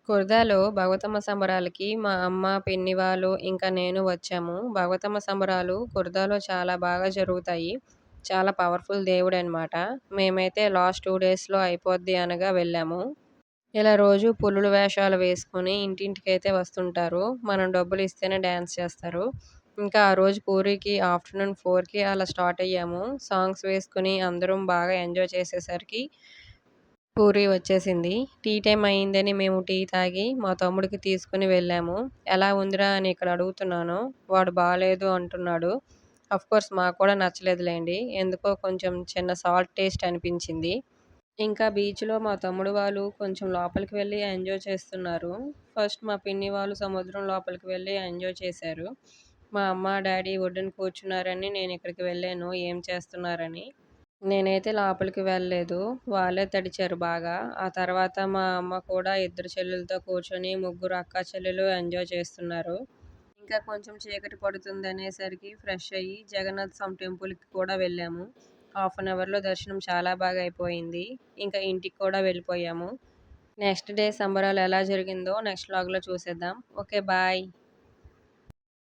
కుర్దాలో బతుకమ్మ సంబరాలకి మా అమ్మ, పిన్ని వాళ్ళు, ఇంకా నేను వచ్చాము. బతుకమ్మ సంబరాలు కుర్దాలో చాలా బాగా జరుగుతాయి. చాలా పవర్‌ఫుల్ దేవుడనమాట. మేమైతే లాస్ట్ 2 డేస్‌లో అయిపోద్ది అనగా వెళ్ళాము. ఇలా రోజు పులులు వేషాలు వేసుకొని ఇంటింటికైతే వస్తుంటారు. మనం డబ్బులిస్తేనే డాన్స్ చేస్తారు. ఇంకా ఆ రోజు పూరికి ఆఫ్టర్‌నూన్ 4కి అలా స్టార్ట్ అయ్యాము. సాంగ్స్ వేసుకొని అందరం బాగా ఎంజాయ్ చేసేసరికి పూరి వచ్చేసింది. టీ టైమ్ అయిందని మేము టీ తాగి మా తమ్ముడికి తీసుకొని వెళ్ళాము. ఎలా ఉందిరా అని ఇక్కడ అడుగుతున్నాను. వాడు బాలేదు అంటున్నాడు. ఆఫ్‌కోర్స్ మాకు కూడా నచ్చలేదులెండి. ఎందుకో కొంచెం చిన్న సాల్ట్ టేస్ట్ అనిపించింది. ఇంకా బీచ్‌లో మా తమ్ముడు వాళ్ళు కొంచెం లోపలికి వెళ్లి ఎంజాయ్ చేస్తున్నారు. ఫస్ట్ మా పిన్ని వాళ్ళు సముద్రం లోపలికి వెళ్లి ఎంజాయ్ చేశారు. మా అమ్మ, డ్యాడీ ఒడ్డున కూర్చున్నారని నేనిక్కడికి వెళ్ళాను ఏం చేస్తున్నారని. నేనైతే లోపలికి వెళ్ళలేదు. వాళ్ళే తడిచారు బాగా. ఆ తర్వాత మా అమ్మ కూడా ఇద్దరు చెల్లెలతో కూర్చొని ముగ్గురు అక్కా చెల్లెలు ఎంజాయ్ చేస్తున్నారు. ఇంకా కొంచెం చీకటి పడుతుందనేసరికి ఫ్రెష్ అయ్యి జగన్నాథ్ స్వామి టెంపుల్‌కి కూడా వెళ్ళాము. హాఫ్ అన్ అవర్‌లో దర్శనం చాలా బాగా అయిపోయింది. ఇంకా ఇంటికి కూడా వెళ్ళిపోయాము. నెక్స్ట్ డే సంబరాలు ఎలా జరిగిందో నెక్స్ట్ వ్లాగ్‌లో చూసేద్దాం. ఓకే. బాయ్.